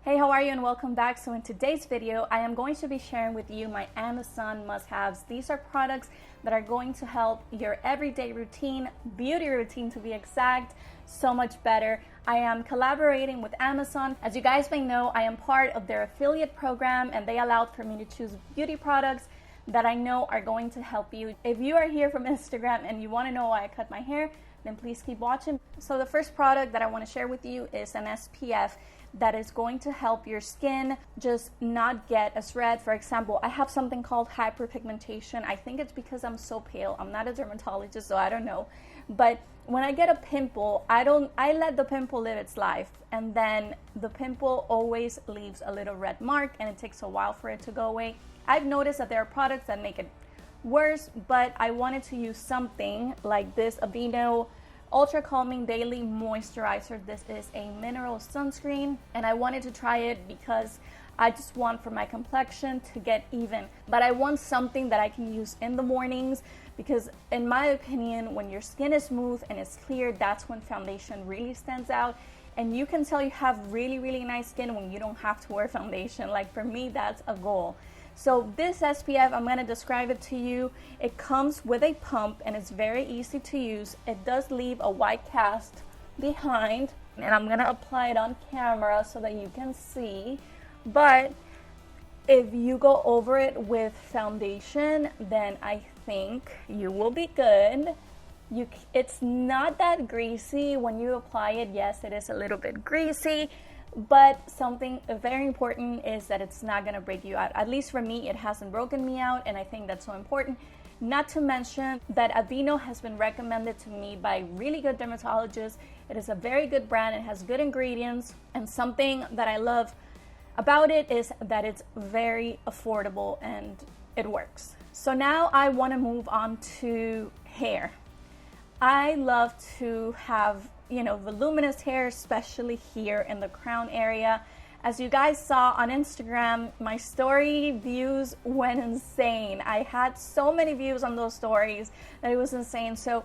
Hey, how are you and welcome back. So in today's video, I am going to be sharing with you my Amazon must-haves. These are products that are going to help your everyday routine, beauty routine to be exact, so much better. I am collaborating with Amazon. As you guys may know, I am part of their affiliate program and they allowed for me to choose beauty products that I know are going to help you. If you are here from Instagram and you want to know why I cut my hair, then please keep watching. So the first product that I want to share with you is an SPF that is going to help your skin just not get as red. For example, I have something called hyperpigmentation. I think it's because I'm so pale. I'm not a dermatologist, so I don't know. But when I get a pimple, I let the pimple live its life, and then the pimple always leaves a little red mark and it takes a while for it to go away. I've noticed that there are products that make it worse, but I wanted to use something like this Aveeno Ultra Calming Daily Moisturizer. This is a mineral sunscreen and I wanted to try it because I just want for my complexion to get even, but I want something that I can use in the mornings because in my opinion, when your skin is smooth and it's clear, that's when foundation really stands out. And you can tell you have really, really nice skin when you don't have to wear foundation. Like for me, that's a goal. So this SPF, I'm going to describe it to you. It comes with a pump and it's very easy to use. It does leave a white cast behind and I'm going to apply it on camera so that you can see. But if you go over it with foundation, then I think you will be good. It's not that greasy when you apply it. Yes, it is a little bit greasy. But something very important is that it's not going to break you out. At least for me, it hasn't broken me out, and I think that's so important. Not to mention that Aveeno has been recommended to me by really good dermatologists. It is a very good brand. It has good ingredients, and something that I love about it is that it's very affordable and it works. So now I want to move on to hair. I love to have voluminous hair, especially here in the crown area. As you guys saw on Instagram, my story views went insane. I had so many views on those stories that it was insane. So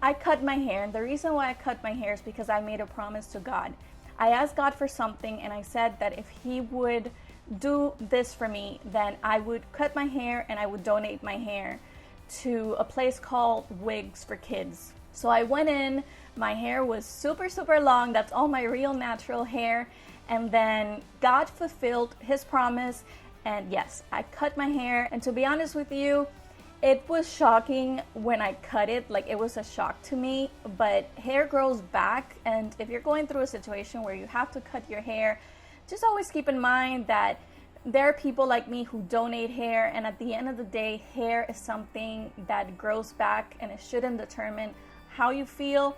I cut my hair, and the reason why I cut my hair is because I made a promise to God. I asked God for something and I said that if he would do this for me, then I would cut my hair and I would donate my hair to a place called Wigs for Kids. So I went in, my hair was super, super long. That's all my real natural hair. And then God fulfilled his promise. And yes, I cut my hair. And to be honest with you, it was shocking when I cut it. Like, it was a shock to me. But hair grows back. And if you're going through a situation where you have to cut your hair, just always keep in mind that there are people like me who donate hair. And at the end of the day, hair is something that grows back and it shouldn't determine how you feel.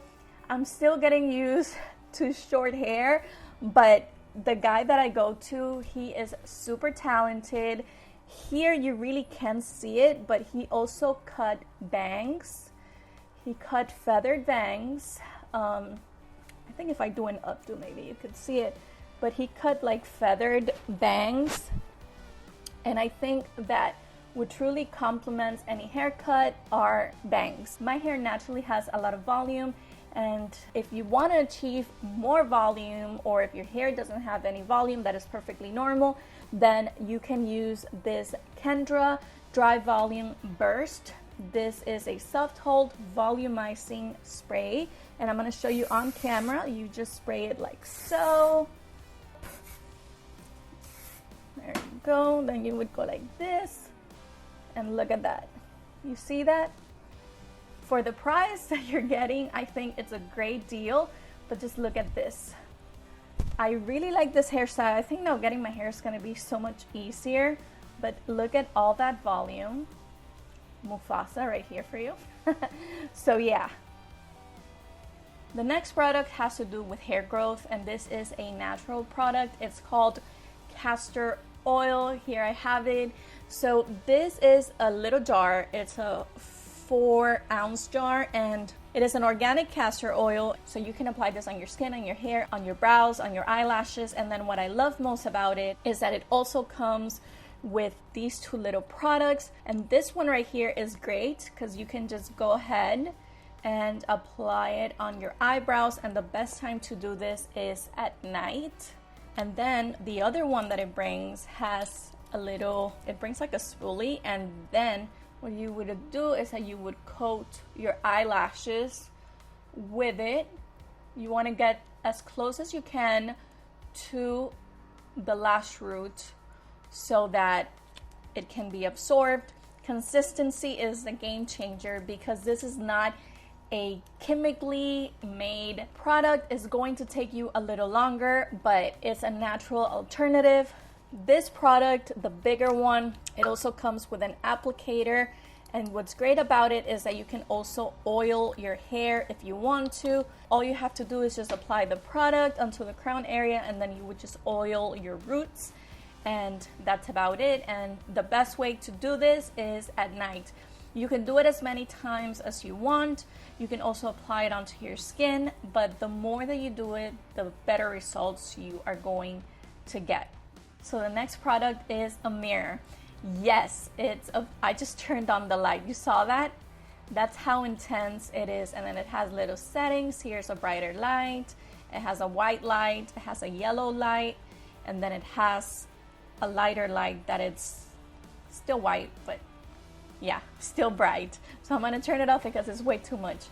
I'm still getting used to short hair, but the guy that I go to, he is super talented. Here you really can't see it, but he also cut bangs. He cut feathered bangs. I think if I do an updo, maybe you could see it, but he cut like feathered bangs. And I think that what truly complements any haircut are bangs. My hair naturally has a lot of volume, and if you want to achieve more volume, or if your hair doesn't have any volume, that is perfectly normal, then you can use this Kendra Dry Volume Burst. This is a soft hold volumizing spray, and I'm going to show you on camera. You just spray it like so. There you go. Then you would go like this. And look at that. You see that? For the price that you're getting, I think it's a great deal. But just look at this. I really like this hairstyle. I think now getting my hair is going to be so much easier. But look at all that volume. Mufasa right here for you. So yeah. The next product has to do with hair growth. And this is a natural product. It's called Castor Oil. Here I have it. So this is a little jar. It's a 4-ounce jar and it is an organic castor oil. So you can apply this on your skin, on your hair, on your brows, on your eyelashes. And then what I love most about it is that it also comes with these two little products. And this one right here is great because you can just go ahead and apply it on your eyebrows. And the best time to do this is at night. And then the other one that it brings has it brings like a spoolie, and then what you would do is that you would coat your eyelashes with it. You want to get as close as you can to the lash root so that it can be absorbed. Consistency is the game changer because this is not a chemically made product. It's going to take you a little longer, but it's a natural alternative. This product, the bigger one, it also comes with an applicator, and what's great about it is that you can also oil your hair if you want to. All you have to do is just apply the product onto the crown area, and then you would just oil your roots, and that's about it. And the best way to do this is at night. You can do it as many times as you want. You can also apply it onto your skin, but the more that you do it, the better results you are going to get. So the next product is a mirror. Yes, I just turned on the light. You saw that? That's how intense it is. And then it has little settings. Here's a brighter light. It has a white light. It has a yellow light. And then it has a lighter light that it's still white, but yeah, still bright. So I'm gonna turn it off because it's way too much.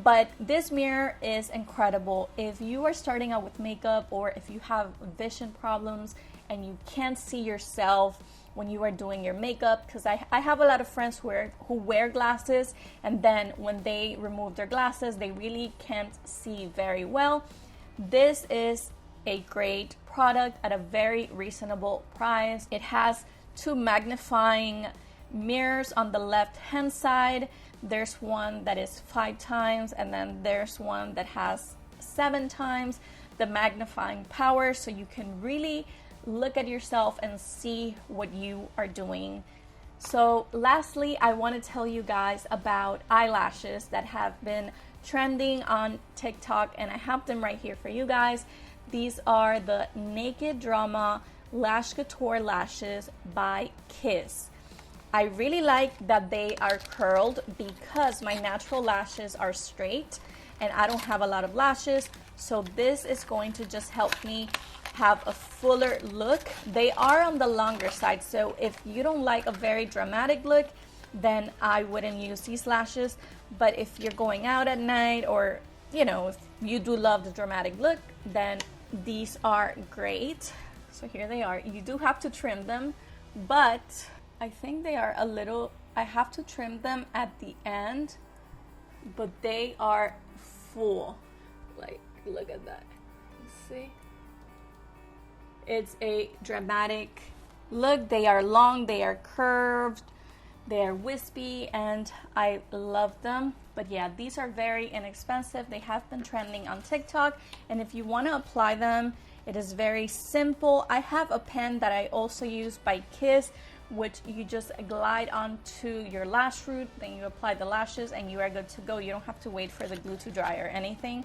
But this mirror is incredible. If you are starting out with makeup, or if you have vision problems and you can't see yourself when you are doing your makeup, because I have a lot of friends who wear glasses, and then when they remove their glasses, they really can't see very well. This is a great product at a very reasonable price. It has 2 magnifying mirrors on the left hand side. There's one that is 5 times, and then there's one that has 7 times the magnifying power, so you can really look at yourself and see what you are doing. So lastly, I want to tell you guys about eyelashes that have been trending on TikTok, and I have them right here for you guys. These are the Naked Drama Lash Couture lashes by Kiss. I really like that they are curled because my natural lashes are straight and I don't have a lot of lashes. So this is going to just help me have a fuller look. They are on the longer side, so if you don't like a very dramatic look, then I wouldn't use these lashes. But if you're going out at night, or if you do love the dramatic look, then these are great. So here they are. You do have to trim them, but I think they are I have to trim them at the end, but they are full. Like, look at that. See? It's a dramatic look. They are long, they are curved, they are wispy, and I love them. But yeah, these are very inexpensive. They have been trending on TikTok, and if you want to apply them, it is very simple. I have a pen that I also use by Kiss, which you just glide onto your lash root, then you apply the lashes, and you are good to go. You don't have to wait for the glue to dry or anything.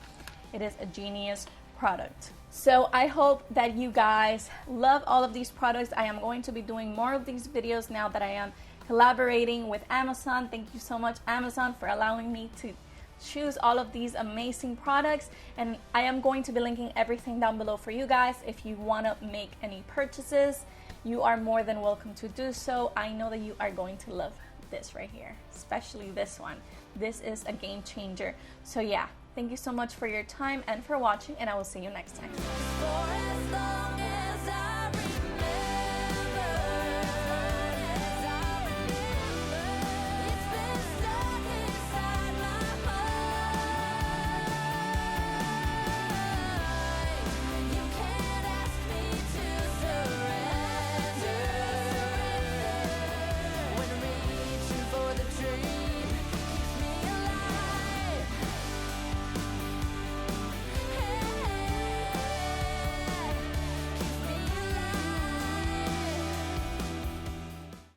It is a genius product. So I hope that you guys love all of these products. I am going to be doing more of these videos now that I am collaborating with Amazon. Thank you so much, Amazon, for allowing me to choose all of these amazing products, and I am going to be linking everything down below for you guys. If you want to make any purchases, you are more than welcome to do so. I know that you are going to love this right here, especially this one. This is a game changer. So yeah, thank you so much for your time and for watching, and I will see you next time.